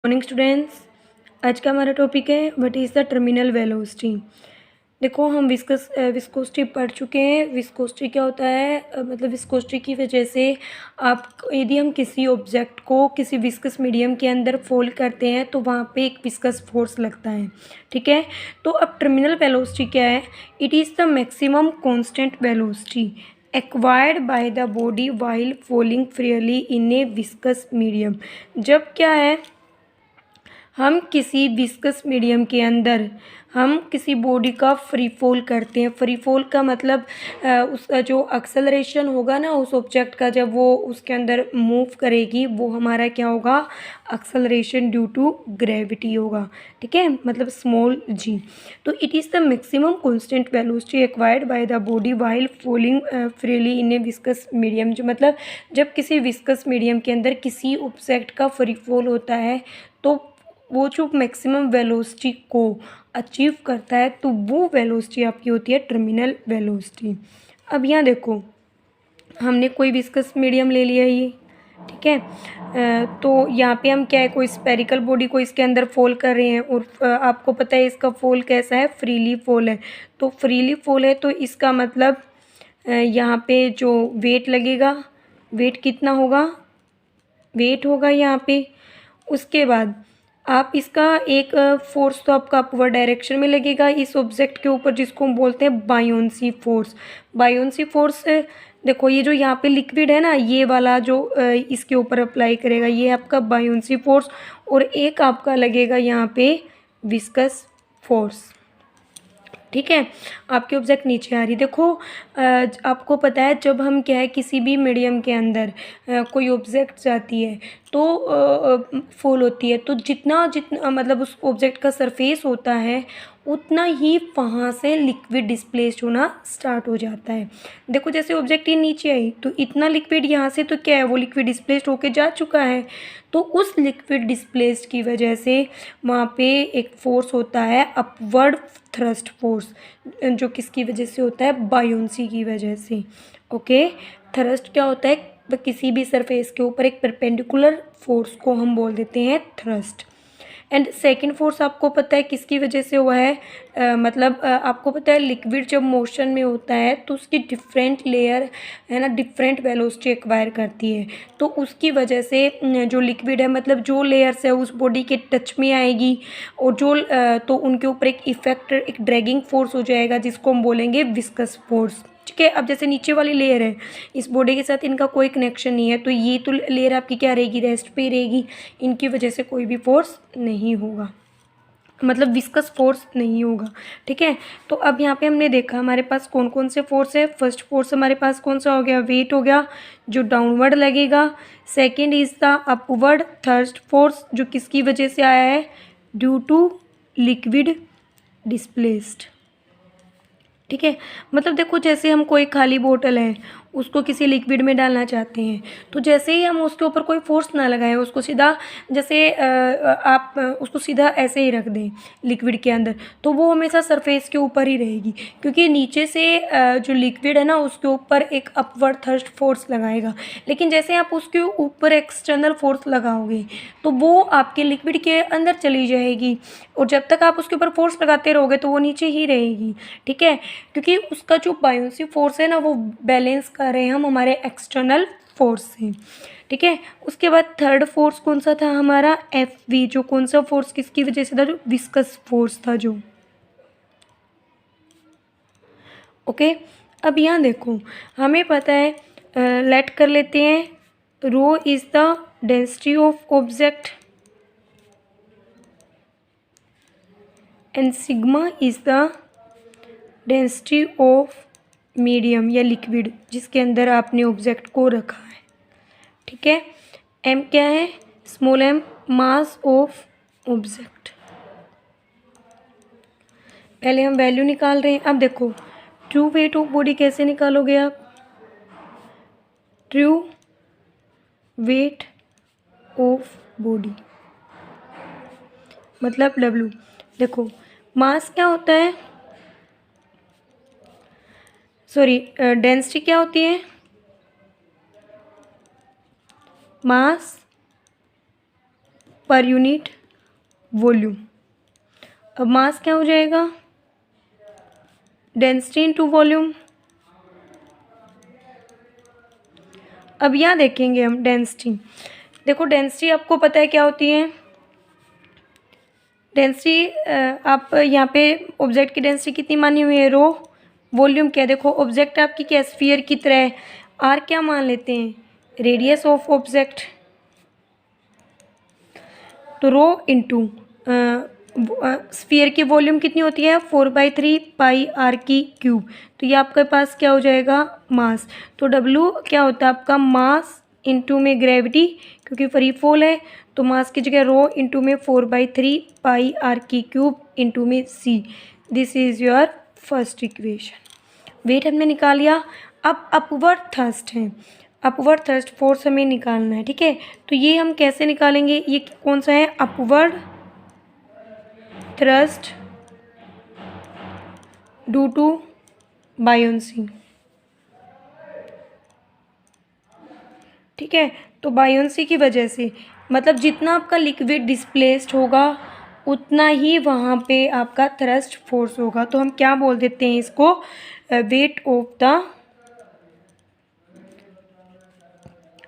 Morning students. आज का हमारा टॉपिक है what is the terminal velocity. देखो हम विस्कोसिटी पढ़ चुके हैं। विस्कोसिटी क्या होता है, मतलब विस्कोसिटी की वजह से आप यदि हम किसी ऑब्जेक्ट को किसी विस्कस मीडियम के अंदर फोल्ड करते हैं तो वहाँ पे एक विस्कस फोर्स लगता है। ठीक है, तो अब टर्मिनल वेलोसिटी क्या है? It is the maximum constant velocity acquired by the body while falling freely in A viscous medium. जब क्या है, हम किसी विस्कस मीडियम के अंदर हम किसी बॉडी का फ्री फॉल करते हैं। फ्री फॉल का मतलब उसका जो एक्सेलरेशन होगा ना उस ऑब्जेक्ट का, जब वो उसके अंदर मूव करेगी वो हमारा क्या होगा, एक्सेलरेशन ड्यू टू ग्रेविटी होगा। ठीक है, मतलब स्मॉल जी। तो it is the maximum constant velocity acquired by the body while falling freely in A viscous medium. जो मतलब जब किसी विस्कस मीडियम के अंदर किसी ऑब्जेक्ट का फ्री फॉल होता है तो वो जो मैक्सिमम वेलोसिटी को अचीव करता है तो वो वेलोसिटी आपकी होती है टर्मिनल वेलोसिटी। अब यहाँ देखो, हमने कोई विस्कस मीडियम ले लिया ये, ठीक है। तो यहाँ पे हम क्या है, कोई स्पेरिकल बॉडी को इसके अंदर फोल्ड कर रहे हैं और आपको पता है इसका फोल कैसा है, फ्रीली फोल है। तो फ्रीली फोल है तो इसका मतलब यहाँ पे जो वेट लगेगा, वेट कितना होगा, वेट होगा यहाँ पे। उसके बाद आप इसका एक फोर्स तो आपका अपवर्ड डायरेक्शन में लगेगा इस ऑब्जेक्ट के ऊपर, जिसको हम बोलते हैं बायोंसी फोर्स। बायोंसी फोर्स देखो, ये जो यहाँ पे लिक्विड है ना, ये वाला जो इसके ऊपर अप्लाई करेगा, ये आपका बायोंसी फोर्स। और एक आपका लगेगा यहाँ पे विस्कस फोर्स। ठीक है, आपकी ऑब्जेक्ट नीचे आ रही। देखो आपको पता है जब हम क्या है किसी भी मीडियम के अंदर कोई ऑब्जेक्ट जाती है तो फॉल होती है, तो जितना जितना मतलब उस ऑब्जेक्ट का सरफेस होता है उतना ही वहाँ से लिक्विड डिस्प्लेस्ड होना स्टार्ट हो जाता है। देखो जैसे ऑब्जेक्ट ये नीचे आई तो इतना लिक्विड यहाँ से तो क्या है, वो लिक्विड डिस्प्लेस्ड होके जा चुका है। तो उस लिक्विड डिस्प्लेस्ड की वजह से वहाँ पे एक फोर्स होता है अपवर्ड थ्रस्ट फोर्स, जो किसकी वजह से होता है, बायोंसी की वजह से। ओके, थ्रस्ट क्या होता है, किसी भी सरफेस के ऊपर एक परपेंडिकुलर फोर्स को हम बोल देते हैं थ्रस्ट। एंड सेकंड फोर्स आपको पता है किसकी वजह से हुआ है, मतलब आपको पता है लिक्विड जब मोशन में होता है तो उसकी डिफरेंट लेयर है ना, डिफरेंट वेलोसिटी एक्वायर करती है। तो उसकी वजह से जो लिक्विड है, मतलब जो लेयर्स है उस बॉडी के टच में आएगी और जो तो उनके ऊपर एक इफेक्ट, एक ड्रैगिंग फोर्स हो जाएगा जिसको हम बोलेंगे विस्कस फोर्स। ठीक है, अब जैसे नीचे वाली लेयर है, इस बॉडी के साथ इनका कोई कनेक्शन नहीं है, तो ये तो लेयर आपकी क्या रहेगी, रेस्ट पे रहेगी। इनकी वजह से कोई भी फोर्स नहीं होगा, मतलब विस्कस फोर्स नहीं होगा। ठीक है, तो अब यहाँ पे हमने देखा हमारे पास कौन कौन से फोर्स है। फर्स्ट फोर्स हमारे पास कौन सा हो गया, वेट हो गया जो डाउनवर्ड लगेगा। Second is the upward thrust force, जो किसकी वजह से आया है, ड्यू टू लिक्विड डिस्प्लेस्ड। ठीक है, मतलब देखो जैसे हम कोई खाली बोतल है उसको किसी लिक्विड में डालना चाहते हैं, तो जैसे ही हम उसके ऊपर कोई फोर्स ना लगाएं, उसको सीधा जैसे आप उसको सीधा ऐसे ही रख दें लिक्विड के अंदर, तो वो हमेशा सरफेस के ऊपर ही रहेगी, क्योंकि नीचे से जो लिक्विड है ना उसके ऊपर एक अपवर्ड थ्रस्ट फोर्स लगाएगा। लेकिन जैसे आप उसके ऊपर एक्सटर्नल फोर्स लगाओगे तो वो आपके लिक्विड के अंदर चली जाएगी, और जब तक आप उसके ऊपर फोर्स लगाते रहोगे तो वो नीचे ही रहेगी। ठीक है, क्योंकि उसका जो बायोंसी फोर्स है ना वो बैलेंस कर रहे हैं हम हमारे एक्सटर्नल फोर्स से। ठीक है, उसके बाद थर्ड फोर्स कौन सा था हमारा, एफ वी, जो कौन सा फोर्स किसकी वजह से था, जो विस्कस फोर्स था जो। ओके, अब यहाँ देखो हमें पता है, लेट कर लेते हैं, rho is the density of object and sigma is the density of medium या लिक्विड जिसके अंदर आपने ऑब्जेक्ट को रखा है। ठीक है, एम क्या है, small M, mass of object. पहले हम वैल्यू निकाल रहे हैं। अब देखो ट्रू वेट ऑफ बॉडी कैसे निकालोगे आप, ट्रू वेट ऑफ बॉडी मतलब डब्ल्यू। देखो मास क्या होता है, सॉरी डेंसिटी क्या होती है, मास पर यूनिट वॉल्यूम। अब मास क्या हो जाएगा, डेंसिटी इनटू वॉल्यूम। अब यहाँ देखेंगे हम डेंसिटी। देखो डेंसिटी आपको पता है क्या होती है, डेंसिटी आप यहाँ पे ऑब्जेक्ट की डेंसिटी कितनी मानी हुई है, रो। वॉल्यूम क्या है, देखो ऑब्जेक्ट आपकी क्या स्फीयर की तरह है, आर क्या मान लेते हैं, रेडियस ऑफ ऑब्जेक्ट। तो रो इंटू स्फीयर की वॉल्यूम कितनी होती है, 4/3 पाई आर की क्यूब। तो ये आपके पास क्या हो जाएगा, मास। तो डब्ल्यू क्या होता है आपका, मास इंटू में ग्रेविटी, क्योंकि फ्री फॉल है तो मास की जगह रो इंटू में 4/3 पाई आर की क्यूब इंटू में c. This is your first equation. Weight हमने निकाल लिया। अब अपवर्ड थ्रस्ट है, अपवर्ड थ्रस्ट फोर्स हमें निकालना है, ठीक है। तो ये हम कैसे निकालेंगे, ये कौन सा है, upward thrust due to buoyancy, ठीक है। तो बायोंसी की वजह से, मतलब जितना आपका लिक्विड डिस्प्लेस्ड होगा उतना ही वहाँ पे आपका थ्रस्ट फोर्स होगा। तो हम क्या बोल देते हैं इसको, वेट ऑफ द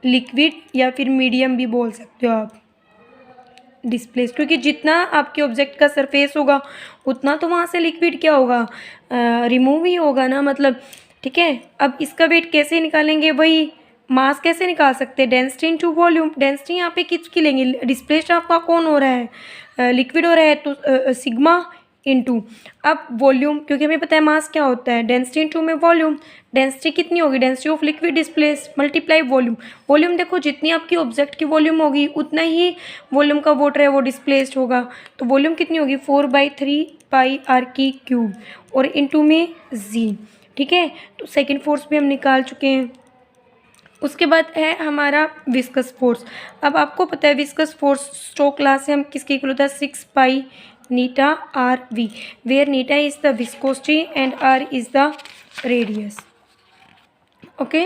लिक्विड, या फिर मीडियम भी बोल सकते हो आप, डिस्प्लेस, क्योंकि जितना आपके ऑब्जेक्ट का सरफेस होगा उतना तो वहाँ से लिक्विड क्या होगा, रिमूव ही होगा ना, मतलब, ठीक है। अब इसका वेट कैसे निकालेंगे, वही मास कैसे निकाल सकते हैं, डेंसिटी इनटू वॉल्यूम। डेंसिटी यहाँ पे किसकी लेंगे, डिस्प्लेस्ड आपका कौन हो रहा है, लिक्विड हो रहा है, तो सिग्मा इंटू अब वॉल्यूम, क्योंकि हमें पता है मास क्या होता है, डेंसिटी इंटू में वॉल्यूम। डेंसिटी कितनी होगी, density of liquid displace multiply volume. Volume देखो जितनी आपकी ऑब्जेक्ट की वॉल्यूम होगी उतना ही वॉल्यूम का वाटर है वो डिस्प्लेस्ड होगा। तो वॉल्यूम कितनी होगी, 4/3 पाई आर की क्यूब और इंटू में जी, ठीक है। तो सेकेंड फोर्स भी हम निकाल चुके हैं। उसके बाद है हमारा विस्कस फोर्स। अब आपको पता है विस्कस फोर्स स्टोक्स लॉ से हम किसके इक्वल होता है, 6 pi eta are v, where eta is the viscosity and r is the radius, okay.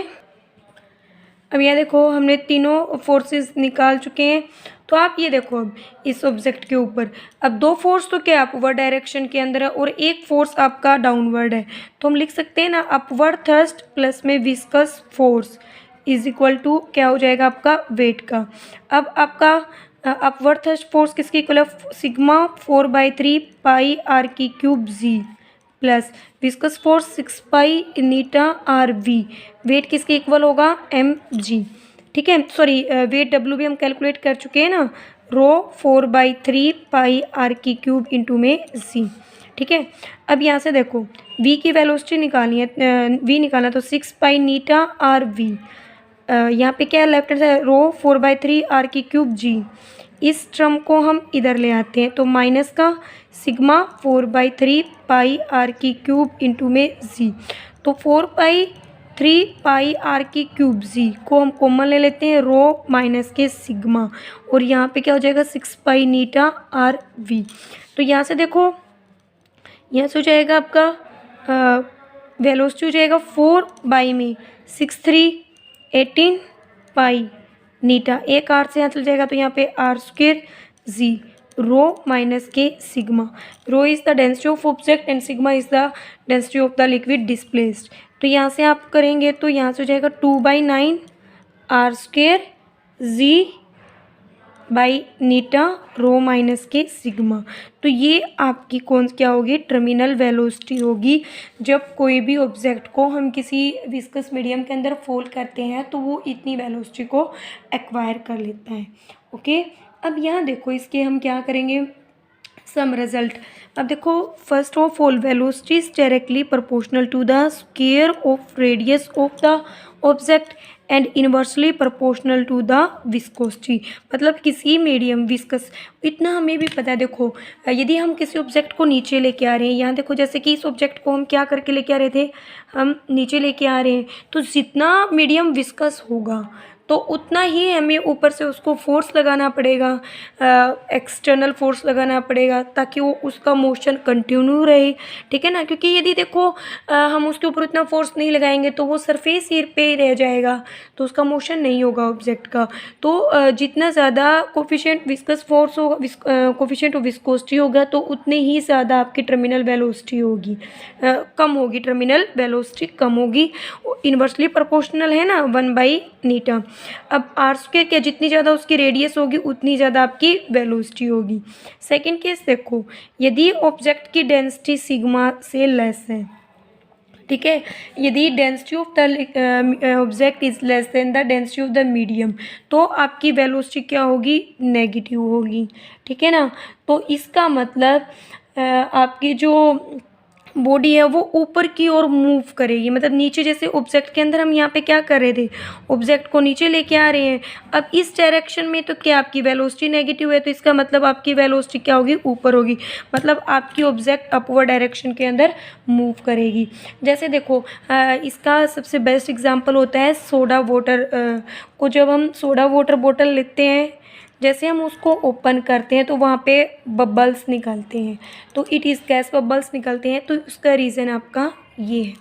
अब यह देखो हमने तीनों फोर्सेस निकाल चुके हैं। तो आप ये देखो अब इस ऑब्जेक्ट के ऊपर अब दो फोर्स तो क्या अपवर्ड डायरेक्शन के अंदर है और एक फोर्स आपका डाउनवर्ड है। तो हम लिख सकते हैं ना, अपवर्ड थ्रस्ट प्लस में viscous force is equal to क्या हो जाएगा आपका वेट का। अब आपका अपवर्ड थ्रस्ट फोर्स किसकी इक्वल है, सिग्मा 4/3 पाई आर की cube G plus viscous force 6 pi eta are V, weight किसके इक्वल होगा, एम जी, ठीक है। सॉरी वेट डब्ल्यू भी हम कैलकुलेट कर चुके हैं ना, रो 4/3 पाई आर की क्यूब इंटू में सी, ठीक है। अब यहाँ से देखो v की वेलोसिटी निकालनी है, v निकालना, तो 6 पाई नीटा आर वी, यहाँ पे क्या है left hand side, rho 4/3 R की क्यूब जी। इस टर्म को हम इधर ले आते हैं तो माइनस का सिग्मा 4/3 पाई आर की क्यूब इंटू में जी। तो 4/3 पाई आर की क्यूब जी को हम कॉमन ले लेते हैं, रो माइनस के सिग्मा, और यहाँ पे क्या हो जाएगा 6 पाई नीटा आर वी। तो यहाँ से देखो, यहाँ से हो जाएगा आपका वेलोसिटी हो जाएगा 4 बाई में 6 3 18 पाई नीटा, एक आर से यहाँ चल जाएगा तो यहाँ पे r square g, rho minus के sigma. Rho is the density of object and sigma is the density of the liquid displaced. तो यहाँ से आप करेंगे तो यहाँ से हो जाएगा 2/9 आर स्क्वेयर जी बाई नीटा रो माइनस के सिग्मा। तो ये आपकी कौन क्या होगी, टर्मिनल वेलोसिटी होगी। जब कोई भी ऑब्जेक्ट को हम किसी विस्कस मीडियम के अंदर फोल्ड करते हैं तो वो इतनी वेलोसिटी को एक्वायर कर लेता है, ओके। अब यहाँ देखो इसके हम क्या करेंगे, सम रिजल्ट। अब देखो first of all velocity is directly proportional to the square of radius of the object and inversely proportional to the viscosity. मतलब किसी मीडियम विस्कस, इतना हमें भी पता है। देखो यदि हम किसी ऑब्जेक्ट को नीचे लेके आ रहे हैं, यहाँ देखो जैसे कि इस ऑब्जेक्ट को हम क्या करके लेके आ रहे थे, हम नीचे लेके आ रहे हैं, तो जितना मीडियम विस्कस होगा तो तो उतना ही हमें ऊपर से उसको फोर्स लगाना पड़ेगा, एक्सटर्नल फोर्स लगाना पड़ेगा ताकि वो उसका मोशन कंटिन्यू रहे, ठीक है ना। क्योंकि यदि देखो हम उसके ऊपर उतना फोर्स नहीं लगाएंगे तो वो सरफेस ही पे ही रह जाएगा, तो उसका मोशन नहीं होगा ऑब्जेक्ट का। तो जितना ज़्यादा कोफिशिएंट विस्कस फोर्स होगा, कोफिशिएंट ऑफ विस्कोसिटी होगा, तो उतने ही ज़्यादा आपकी टर्मिनल वेलोसिटी होगी, कम होगी, टर्मिनल वेलोसिटी कम होगी। इन्वर्सली प्रोपोर्शनल है ना 1/नीटा। अब आर स्क्वायर क्या, जितनी ज़्यादा उसकी रेडियस होगी उतनी ज़्यादा आपकी वेलोसिटी होगी। सेकंड केस देखो, यदि ऑब्जेक्ट की डेंसिटी सिग्मा से लेस है, ठीक है, यदि density of the object is less than the density of the medium, तो आपकी वेलोसिटी क्या होगी, नेगेटिव होगी, ठीक है ना। तो इसका मतलब आपकी जो बॉडी है वो ऊपर की ओर मूव करेगी, मतलब नीचे, जैसे ऑब्जेक्ट के अंदर हम यहाँ पे क्या कर रहे थे, ऑब्जेक्ट को नीचे लेके आ रहे हैं। अब इस डायरेक्शन में तो क्या आपकी वेलोसिटी नेगेटिव है, तो इसका मतलब आपकी वेलोसिटी क्या होगी, ऊपर होगी, मतलब आपकी ऑब्जेक्ट अपवर्ड डायरेक्शन के अंदर मूव करेगी। जैसे देखो इसका सबसे बेस्ट एग्जांपल होता है सोडा वाटर को। जब हम सोडा वाटर बोतल लेते हैं, जैसे हम उसको ओपन करते हैं तो वहाँ पे बबल्स निकलते हैं, तो इट इज़ गैस बबल्स निकलते हैं, तो उसका रीज़न आपका ये है,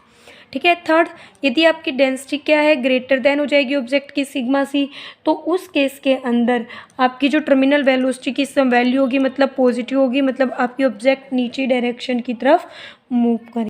ठीक है। थर्ड, यदि आपकी डेंसिटी क्या है, ग्रेटर देन हो जाएगी ऑब्जेक्ट की सिग्मा सी, तो उस केस के अंदर आपकी जो टर्मिनल वेलोसिटी की सम वैल्यू होगी, मतलब पॉजिटिव होगी, मतलब आपकी ऑब्जेक्ट नीचे डायरेक्शन की तरफ मूव करेगी।